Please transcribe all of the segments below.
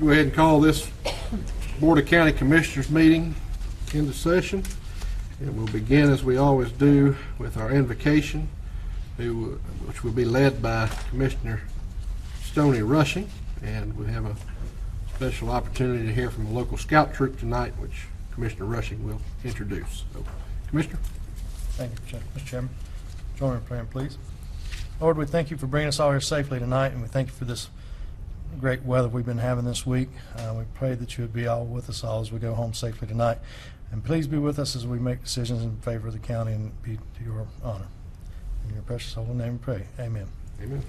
go ahead and call this Board of County Commissioners meeting into session. And we'll begin, as we always do, with our invocation, which will be led by Commissioner Stoney Rushing. And we have a special opportunity to hear from a local scout troop tonight, which Commissioner Rushing will introduce. So, Commissioner. Thank you, Mr. Chairman. Join me in prayer, please. Lord, we thank you for bringing us all here safely tonight, and we thank you for this great weather we've been having this week. We pray that you would be all with us all as we go home safely tonight. And please be with us as we make decisions in favor of the county and be to your honor. In your precious holy name we pray. Amen. Amen.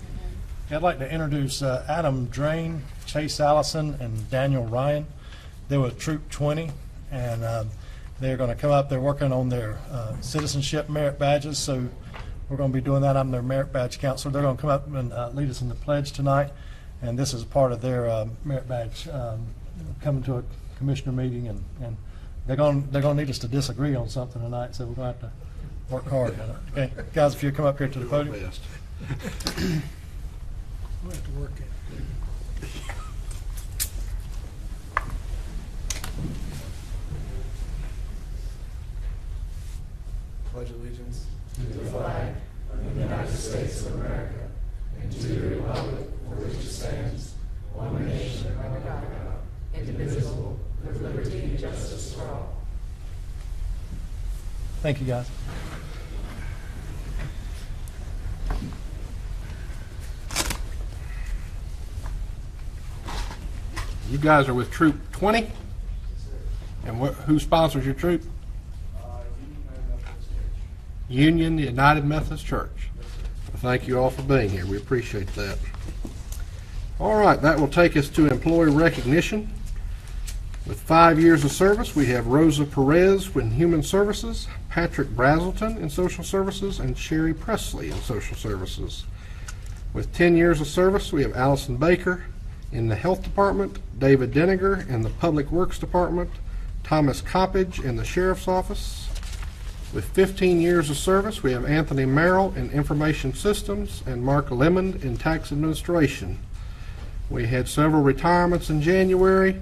I'd like to introduce Adam Drain, Chase Allison, and Daniel Ryan. They were Troop 20, and they're going to come up. They're working on their citizenship merit badges, so we're going to be doing that. I'm their merit badge counselor. They're going to come up and lead us in the pledge tonight, and this is part of their merit badge coming to a commissioner meeting, and they're going to need us to disagree on something tonight, so we're going to have to work hard on it. Okay, guys, if you come up here to the podium. We'll have to work it. Pledge allegiance to the flag of the United States of America and to the republic for which it stands, one nation under God, indivisible, with liberty and justice for all. Thank you, guys. You guys are with Troop 20? And who sponsors your troop? Union United Methodist Church. Well, thank you all for being here. We appreciate that. All right, that will take us to employee recognition. With 5 years of service, we have Rosa Perez in Human Services, Patrick Brazelton in Social Services, and Sherry Presley in Social Services. With 10 years of service, we have Allison Baker in the Health Department, David Denninger in the Public Works Department, Thomas Coppage in the Sheriff's Office. With 15 years of service, we have Anthony Merrill in Information Systems and Mark Lemon in Tax Administration. We had several retirements in January.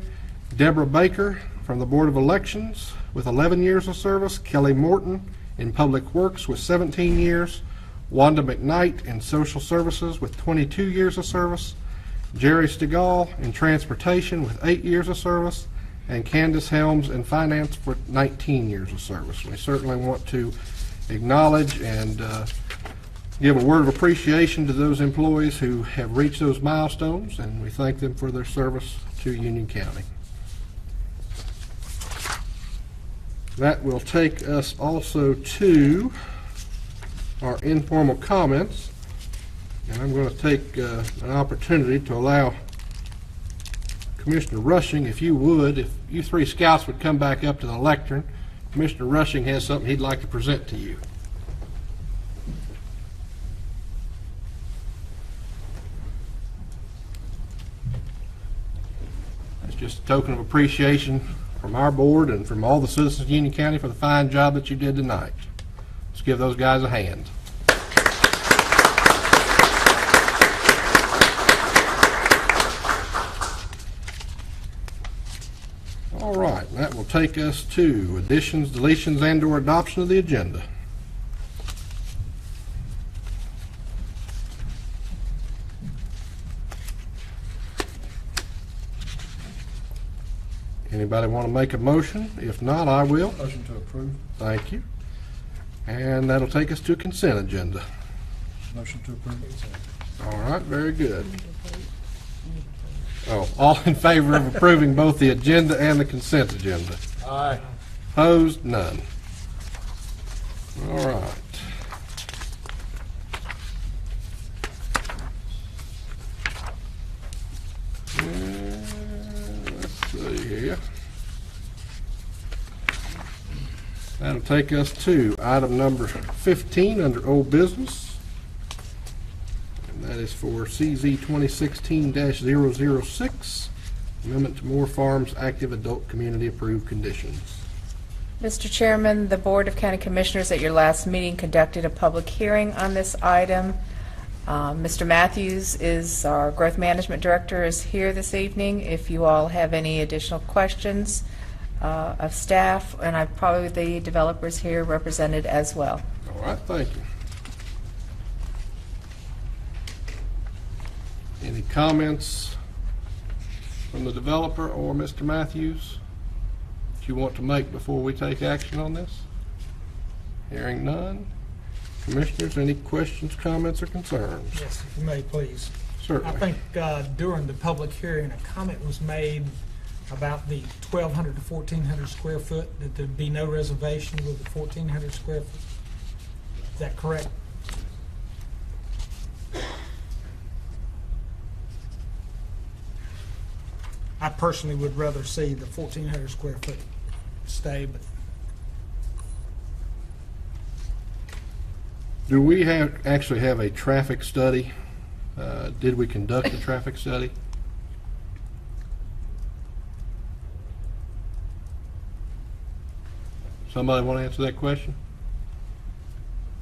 Deborah Baker from the Board of Elections with 11 years of service, Kelly Morton in Public Works with 17 years, Wanda McKnight in Social Services with 22 years of service, Jerry Stegall in Transportation with 8 years of service, and Candace Helms in Finance for 19 years of service. We certainly want to acknowledge and give a word of appreciation to those employees who have reached those milestones, and we thank them for their service to Union County. That will take us also to our informal comments. And I'm going to take an opportunity to allow Commissioner Rushing, if you would, if you three scouts would come back up to the lectern. Commissioner Rushing has something he'd like to present to you. That's just a token of appreciation from our board and from all the citizens of Union County for the fine job that you did tonight. Let's give those guys a hand. All right, that will take us to additions, deletions, and/or adoption of the agenda. Anybody want to make a motion? If not, I will. Motion to approve. Thank you. And that'll take us to consent agenda. Motion to approve. All right, very good. Oh, all in favor of approving both the agenda and the consent agenda? Aye. Opposed? None. All right. Let's see here. That'll take us to item number 15 under old business. That is for CZ 2016-006, Amendment to Moore Farms Active Adult Community Approved Conditions. Mr. Chairman, the Board of County Commissioners at your last meeting conducted a public hearing on this item. Mr. Matthews is our Growth Management Director, is here this evening. If you all have any additional questions of staff, and I've probably the developers here represented as well. All right, thank you. Any comments from the developer or Mr. Matthews that you want to make before we take action on this? Hearing none. Commissioners, any questions, comments, or concerns? Yes, if you may, please. Certainly. I think during the public hearing, a comment was made about the 1,200 to 1,400 square foot, that there'd be no reservation with the 1,400 square foot. Is that correct? I personally would rather see the 1,400 square foot stay, but Do we actually have a traffic study? Did we conduct a traffic study? Somebody want to answer that question?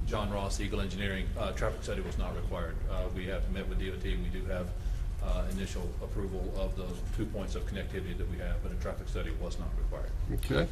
John Ross, Eagle Engineering. Traffic study was not required. We have met with DOT, and we do have initial approval of those 2 points of connectivity that we have, but a traffic study was not required. Okay.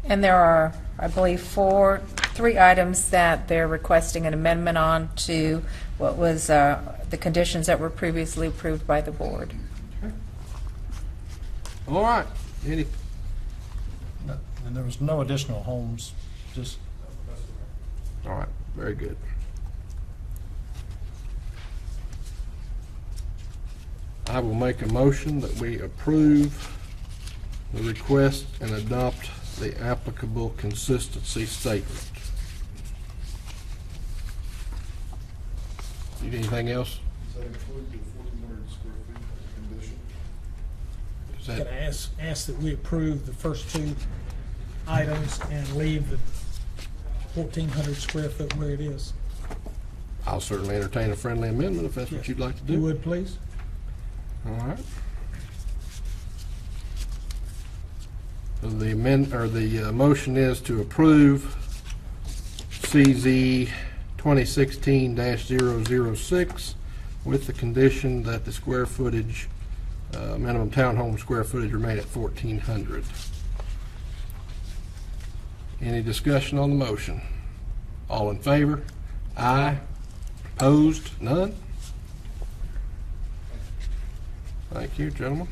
And there are, I believe, three items that they're requesting an amendment on to what was the conditions that were previously approved by the board. All right. Any? And there was no additional homes, just All right. Very good. I will make a motion that we approve the request and adopt the applicable consistency statement. Need anything else? Does that include the 1,400 square feet as a condition? Is can that, I ask that we approve the first two items and leave the 1,400 square foot where it is? I'll certainly entertain a friendly amendment if that's what you'd like to do. You would, please? All right. So the motion is to approve CZ 2016-006 with the condition that the square footage, minimum townhome square footage remain at 1,400. Any discussion on the motion? All in favor? Aye. Opposed? None? Thank you, gentlemen.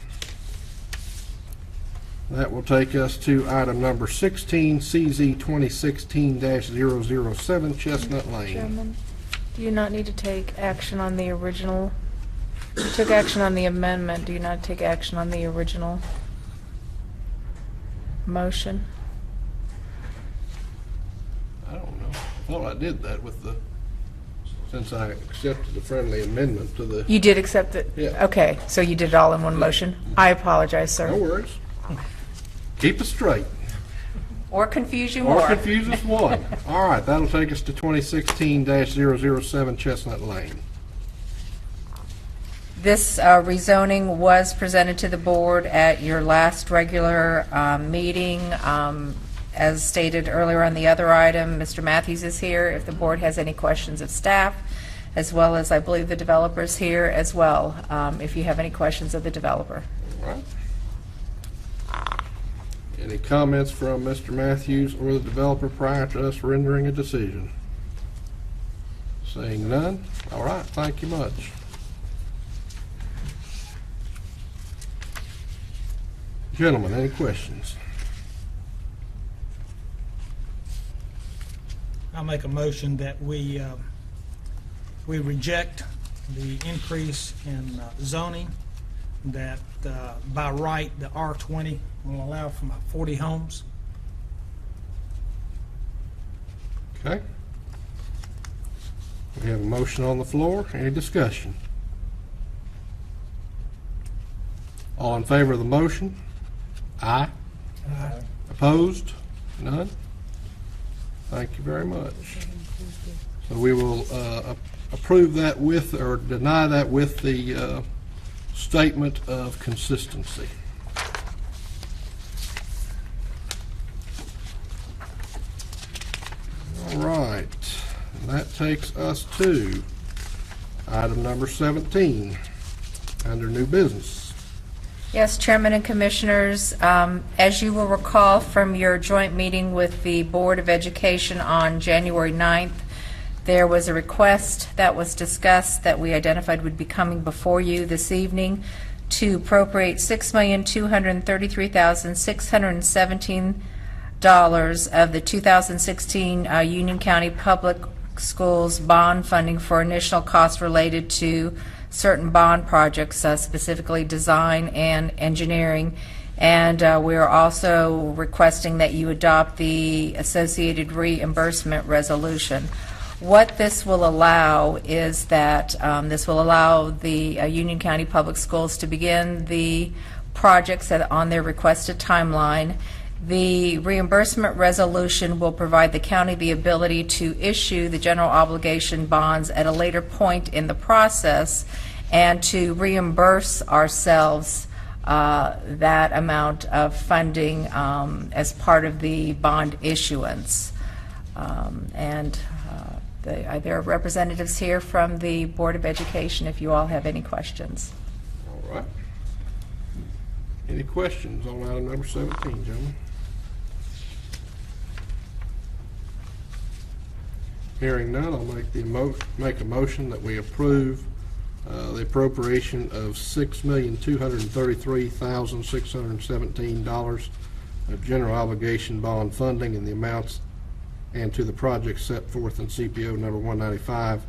That will take us to item number 16, CZ 2016-007, Chestnut Lane. Chairman, do you not need to take action on the original? You took action on the amendment. Do you not take action on the original motion? I don't know. I thought I did that with the, since I accepted the friendly amendment to the, You did accept it? Yeah. Okay, so you did it all in one motion? I apologize, no sir. worries. Keep us straight. Or confuse you Or more. confuse us one. All right, that'll take us to 2016-007 Chestnut Lane. This rezoning was presented to the board at your last regular meeting. As stated earlier on the other item, Mr. Matthews is here if the board has any questions of staff, as well as, I believe, the developer's here as well, if you have any questions of the developer. All right. Any comments from Mr. Matthews or the developer prior to us rendering a decision? Seeing none? All right, thank you much. Gentlemen, any questions? I'll make a motion that we reject the increase in zoning, that by right, the R20 will allow for 40 homes. Okay. We have a motion on the floor. Any discussion? All in favor of the motion? Aye. Opposed? None? Thank you very much. So we will approve that with, or deny that with the statement of consistency. All right, and that takes us to item number 17, under new business. Yes, Chairman and Commissioners, as you will recall from your joint meeting with the Board of Education on January 9th, there was a request that was discussed that we identified would be coming before you this evening to appropriate $6,233,617 of the 2016 Union County Public Schools bond funding for initial costs related to certain bond projects, specifically design and engineering. And we are also requesting that you adopt the associated reimbursement resolution. What this will allow is that this will allow the Union County Public Schools to begin the projects on their requested timeline. The reimbursement resolution will provide the county the ability to issue the general obligation bonds at a later point in the process and to reimburse ourselves that amount of funding as part of the bond issuance. There are representatives here from the Board of Education if you all have any questions. All right. Any questions on item number 17, gentlemen? Hearing none, I'll make a motion that we approve the appropriation of $6,233,617 of general obligation bond funding in the amounts and to the project set forth in CPO number 195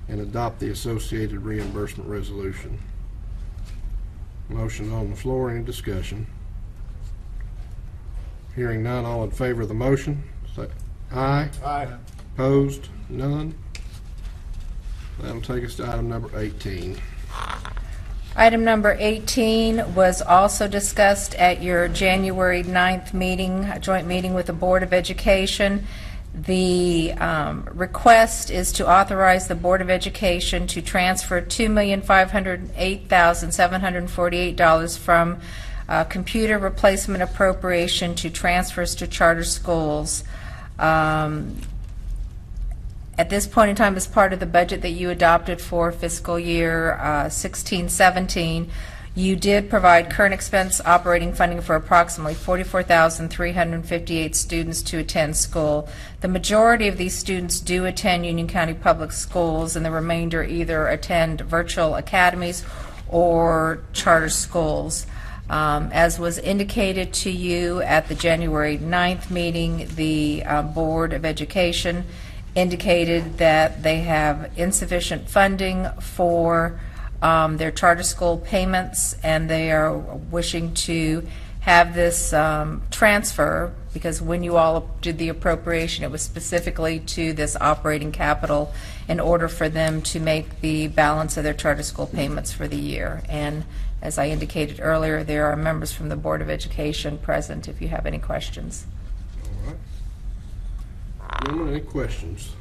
and adopt the associated reimbursement resolution. Motion on the floor. Any discussion? Hearing none, all in favor of the motion, say aye. Aye. Opposed? None. That'll take us to item number 18. Item number 18 was also discussed at your January 9th meeting, a joint meeting with the Board of Education. The request is to authorize the Board of Education to transfer $2,508,748 from computer replacement appropriation to transfers to charter schools. At this point in time, as part of the budget that you adopted for fiscal year 16-17, you did provide current expense operating funding for approximately 44,358 students to attend school. The majority of these students do attend Union County Public Schools, and the remainder either attend virtual academies or charter schools. As was indicated to you at the January 9th meeting, the Board of Education indicated that they have insufficient funding for their charter school payments, and they are wishing to have this transfer, because when you all did the appropriation, it was specifically to this operating capital in order for them to make the balance of their charter school payments for the year. And as I indicated earlier, there are members from the Board of Education present if you have any questions. All right. Gentlemen, any questions?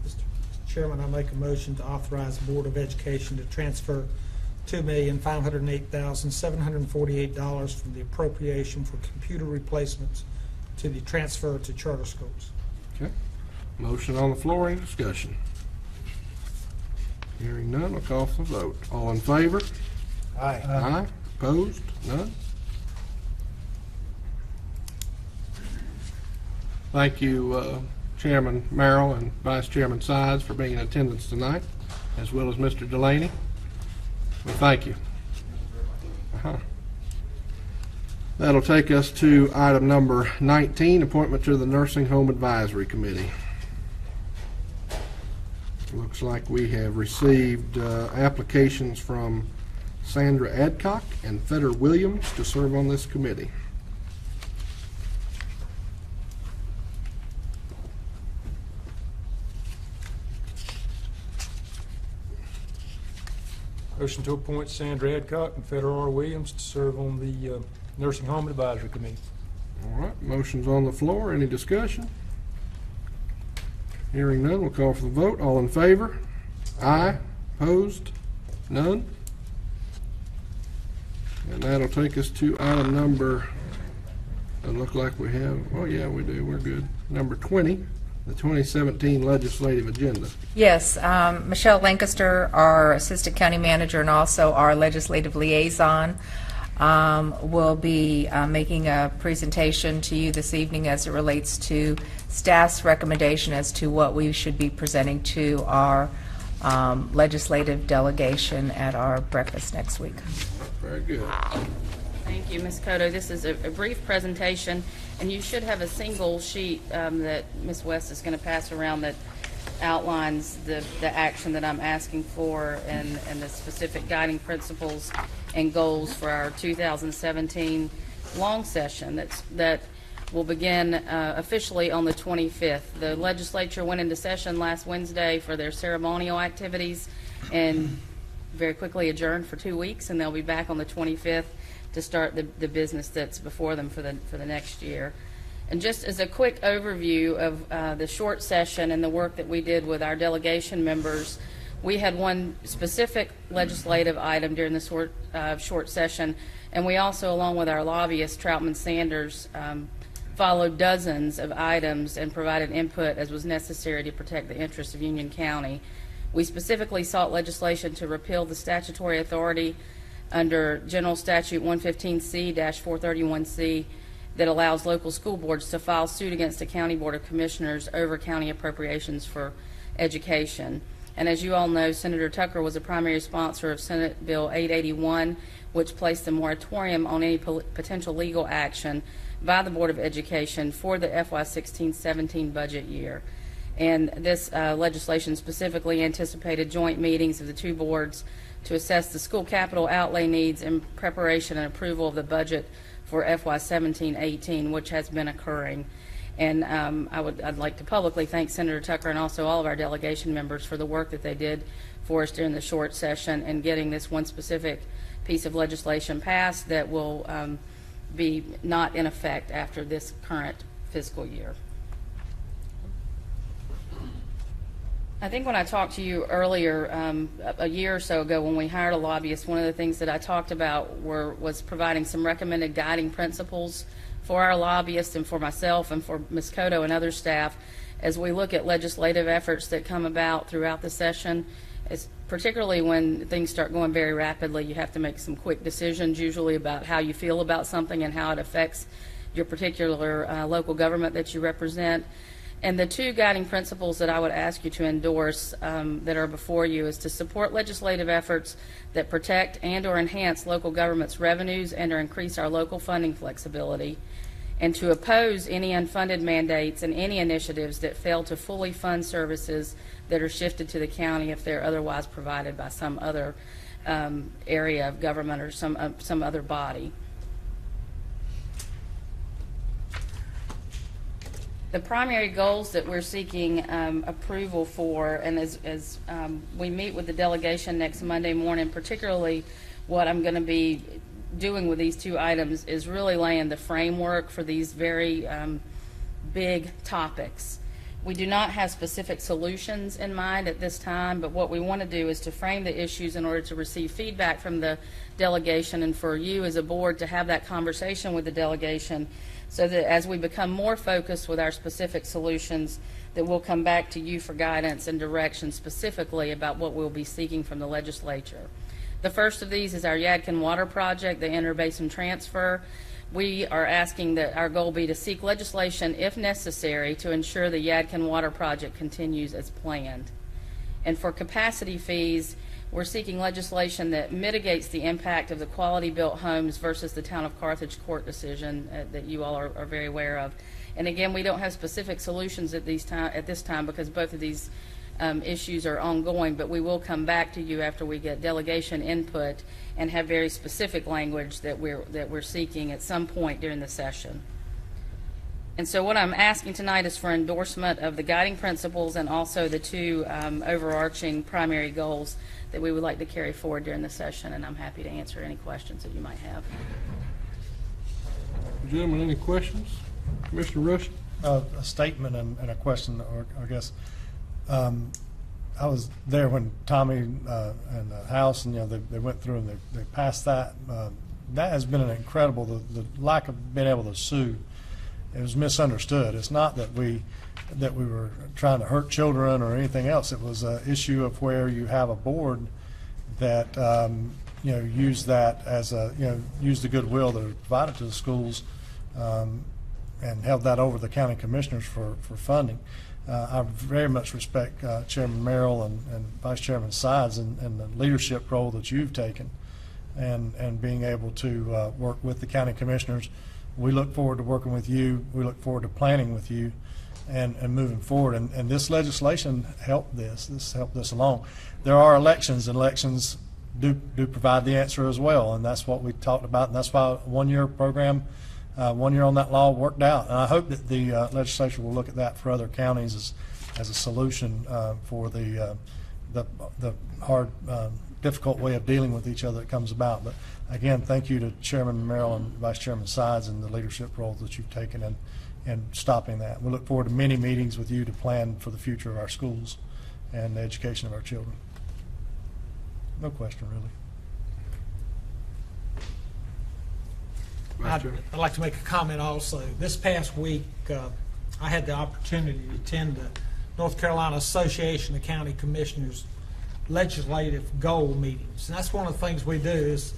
Mr. Chairman, I make a motion to authorize the Board of Education to transfer $2,508,748 from the appropriation for computer replacements to the transfer to charter schools. Okay. Motion on the floor. Any discussion? Hearing none, I'll call for the vote. All in favor? Aye. Aye. Opposed? None. Thank you, Chairman Merrill and Vice Chairman Sides, for being in attendance tonight, as well as Mr. Delaney. Well, thank you. That'll take us to item number 19, appointment to the Nursing Home Advisory Committee. Looks like we have received applications from Sandra Adcock and Feder Williams to serve on this committee. Motion to appoint Sandra Adcock and Feder R. Williams to serve on the Nursing Home Advisory Committee. All right, motion's on the floor. Any discussion? Hearing none, we'll call for the vote. All in favor? Aye. Opposed? None? And that'll take us to item number, it look like we have, oh yeah, we do, we're good. Number 20, the 2017 legislative agenda. Yes, Michelle Lancaster, our Assistant County Manager and also our Legislative Liaison, will be making a presentation to you this evening as it relates to staff's recommendation as to what we should be presenting to our legislative delegation at our breakfast next week. Very good. Thank you, Ms. Cotto. This is a brief presentation, and you should have a single sheet that Ms. West is going to pass around that outlines the action that I'm asking for and the specific guiding principles and goals for our 2017 long session that will begin officially on the 25th. The legislature went into session last Wednesday for their ceremonial activities and very quickly adjourned for 2 weeks, and they'll be back on the 25th to start the business that's before them for the next year. And just as a quick overview of the short session and the work that we did with our delegation members, we had one specific legislative item during the short session, and we also, along with our lobbyist, Troutman Sanders, followed dozens of items and provided input as was necessary to protect the interests of Union County. We specifically sought legislation to repeal the statutory authority under General Statute 115C-431C that allows local school boards to file suit against the County Board of Commissioners over county appropriations for education. And as you all know, Senator Tucker was a primary sponsor of Senate Bill 881, which placed a moratorium on any potential legal action by the Board of Education for the FY16-17 budget year. And this legislation specifically anticipated joint meetings of the two boards to assess the school capital outlay needs in preparation and approval of the budget for FY17-18, which has been occurring. And I'd like to publicly thank Senator Tucker and also all of our delegation members for the work that they did for us during the short session and getting this one specific piece of legislation passed that will be not in effect after this current fiscal year. I think when I talked to you earlier, a year or so ago when we hired a lobbyist, one of the things that I talked about was providing some recommended guiding principles for our lobbyists and for myself and for Ms. Cotto and other staff as we look at legislative efforts that come about throughout the session. Particularly when things start going very rapidly, you have to make some quick decisions usually about how you feel about something and how it affects your particular local government that you represent. And the two guiding principles that I would ask you to endorse that are before you is to support legislative efforts that protect and or enhance local government's revenues and or increase our local funding flexibility, and to oppose any unfunded mandates and any initiatives that fail to fully fund services that are shifted to the county if they're otherwise provided by some other area of government or some other body. The primary goals that we're seeking approval for, and as we meet with the delegation next Monday morning, particularly what I'm going to be doing with these two items is really laying the framework for these very big topics. We do not have specific solutions in mind at this time, but what we want to do is to frame the issues in order to receive feedback from the delegation and for you as a board to have that conversation with the delegation so that as we become more focused with our specific solutions, that we'll come back to you for guidance and direction specifically about what we'll be seeking from the legislature. The first of these is our Yadkin Water Project, the interbasin transfer. We are asking that our goal be to seek legislation, if necessary, to ensure the Yadkin Water Project continues as planned. And for capacity fees, we're seeking legislation that mitigates the impact of the quality-built homes versus the Town of Carthage court decision that you all are very aware of. And again, we don't have specific solutions at this time because both of these issues are ongoing, but we will come back to you after we get delegation input and have very specific language that we're seeking at some point during the session. And so what I'm asking tonight is for endorsement of the guiding principles and also the two overarching primary goals that we would like to carry forward during the session, and I'm happy to answer any questions that you might have. Gentlemen, any questions? Commissioner Rush? A statement and a question, or I guess. I was there when Tommy and House, and they went through and they passed that. That has been an incredible, the lack of being able to sue. It was misunderstood. It's not that we were trying to hurt children or anything else. It was an issue of where you have a board that used that as used the goodwill that was provided to the schools, and held that over the county commissioners for funding. I very much respect Chairman Merrill and Vice Chairman Sides and the leadership role that you've taken, and being able to work with the county commissioners. We look forward to working with you. We look forward to planning with you and moving forward. And this legislation helped this. This helped this along. There are elections, and elections do provide the answer as well, and that's what we talked about, and that's why a one-year program, 1 year on that law worked out. And I hope that the legislature will look at that for other counties as a solution for the hard, difficult way of dealing with each other that comes about. But again, thank you to Chairman Merrill and Vice Chairman Sides and the leadership role that you've taken in stopping that. We look forward to many meetings with you to plan for the future of our schools and the education of our children. No question, really. I'd like to make a comment also. This past week, I had the opportunity to attend the North Carolina Association of County Commissioners legislative goal meetings. And that's one of the things we do is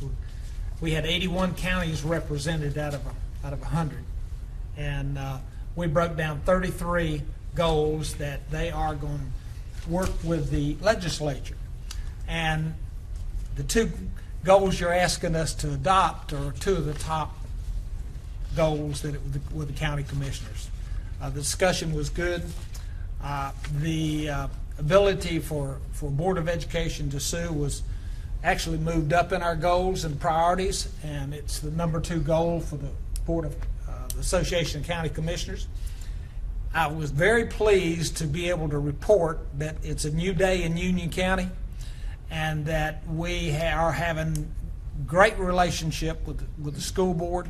we had 81 counties represented out of 100. And we broke down 33 goals that they are going to work with the legislature. And the two goals you're asking us to adopt are two of the top goals that with the county commissioners. The discussion was good. The ability for Board of Education to sue was actually moved up in our goals and priorities, and it's the number 2 goal for the Board of the Association of County Commissioners. I was very pleased to be able to report that it's a new day in Union County, and that we are having great relationship with the school board,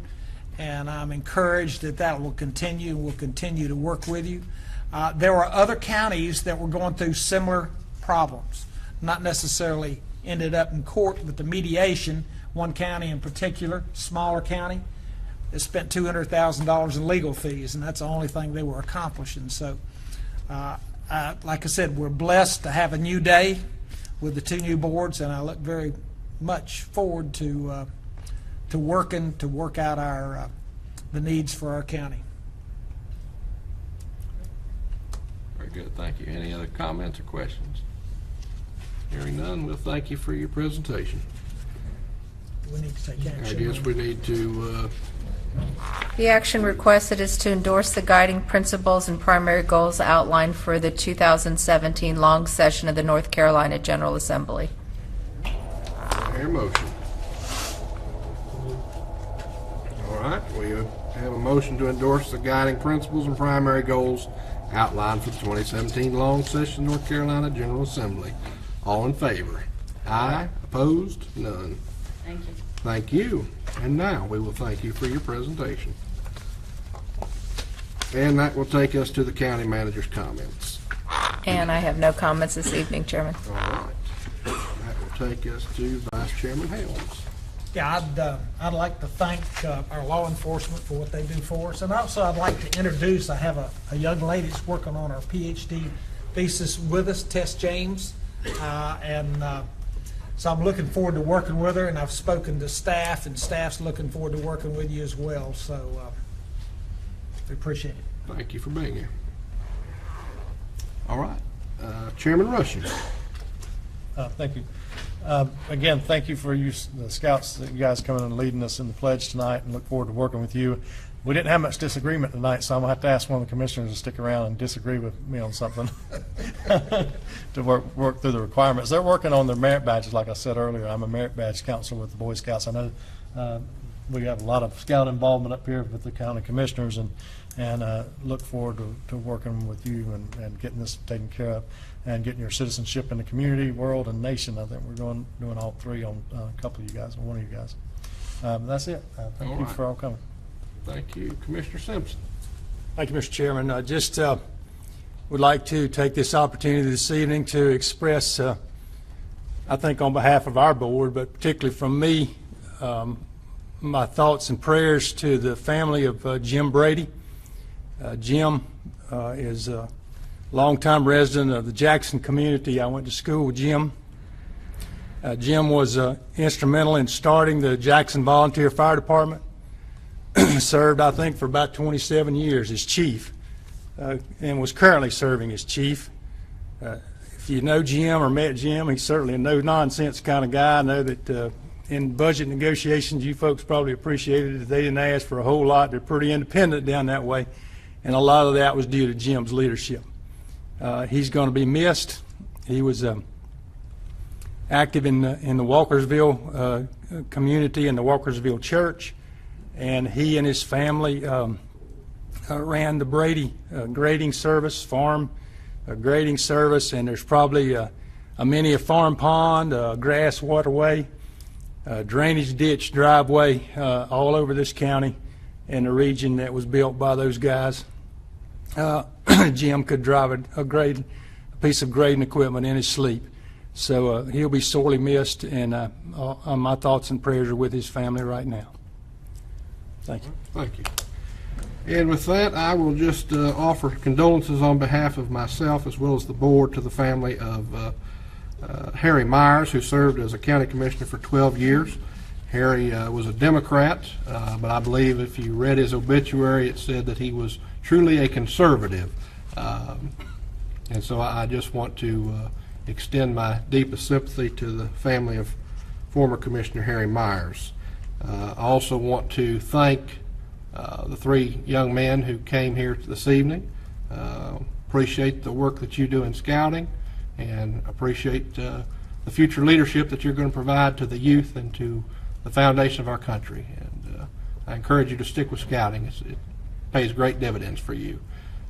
and I'm encouraged that will continue. We'll continue to work with you. There were other counties that were going through similar problems, not necessarily ended up in court, but the mediation, one county in particular, smaller county, they spent $200,000 in legal fees, and that's the only thing they were accomplishing. So, like I said, we're blessed to have a new day with the 2 new boards, and I look very much forward to working to work out our the needs for our county. Very good, thank you. Any other comments or questions? Hearing none, we'll thank you for your presentation. We need to take I action. guess we need to, The action requested is to endorse the guiding principles and primary goals outlined for the 2017 long session of the North Carolina General Assembly. hear a motion. All right, we have a motion to endorse the guiding principles and primary goals outlined for the 2017 long session North Carolina General Assembly. All in favor? Aye. Opposed? None. Thank you. Thank you. And now we will thank you for your presentation. And that will take us to the county manager's comments. And I have no comments this evening, Chairman. All right. That will take us to Vice Chairman Helms. Yeah, I'd like to thank our law enforcement for what they do for us, and also I'd like to introduce. I have a young lady that's working on our PhD thesis with us, Tess James, so I'm looking forward to working with her, and I've spoken to staff, and staff's looking forward to working with you as well. So we appreciate it. Thank you for being here. All right. Chairman Rushing. Thank you. Again, thank you for the scouts, that you guys coming and leading us in the pledge tonight, and look forward to working with you. We didn't have much disagreement tonight, so I'm going to have to ask one of the commissioners to stick around and disagree with me on something to work through the requirements. They're working on their merit badges, like I said earlier. I'm a merit badge counselor with the Boy Scouts. I know we have a lot of scout involvement up here with the county commissioners, and look forward to working with you and getting this taken care of and getting your citizenship in the community, world, and nation. I think we're doing all 3 on a couple of you guys, on one of you guys. That's it. Thank All you right. for all coming. Thank you. Commissioner Simpson. Thank you, Mr. Chairman. would like to take this opportunity this evening to express, I think on behalf of our board, but particularly from me, my thoughts and prayers to the family of Jim Brady. Jim is a longtime resident of the Jackson community. I went to school with Jim. Jim was instrumental in starting the Jackson Volunteer Fire Department. Served, I think, for about 27 years as chief, and was currently serving as chief. If you know Jim or met Jim, he's certainly a no-nonsense kind of guy. I know that in budget negotiations, you folks probably appreciated that they didn't ask for a whole lot. They're pretty independent down that way, and a lot of that was due to Jim's leadership. He's going to be missed. He was active in the Walkersville community and the Walkersville Church, and he and his family ran the Brady grading service, farm grading service, and there's probably a mini a farm pond, a grass waterway, drainage ditch, driveway all over this county and the region that was built by those guys. Jim could drive a piece of grading equipment in his sleep. So he'll be sorely missed, and my thoughts and prayers are with his family right now. Thank you. Thank you. And with that, I will just offer condolences on behalf of myself as well as the board to the family of Harry Myers, who served as a county commissioner for 12 years. Harry was a Democrat, but I believe if you read his obituary, it said that he was truly a conservative. And so I just want to extend my deepest sympathy to the family of former Commissioner Harry Myers. I also want to thank the three young men who came here this evening. Appreciate the work that you do in scouting, and appreciate the future leadership that you're going to provide to the youth and to the foundation of our country. And I encourage you to stick with scouting. It pays great dividends for you.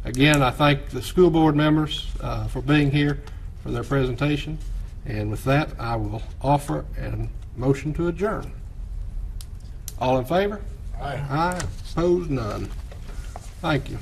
Again, I thank the school board members for being here for their presentation. And with that, I will offer a motion to adjourn. All in favor? Aye. Aye. Opposed? None. Thank you.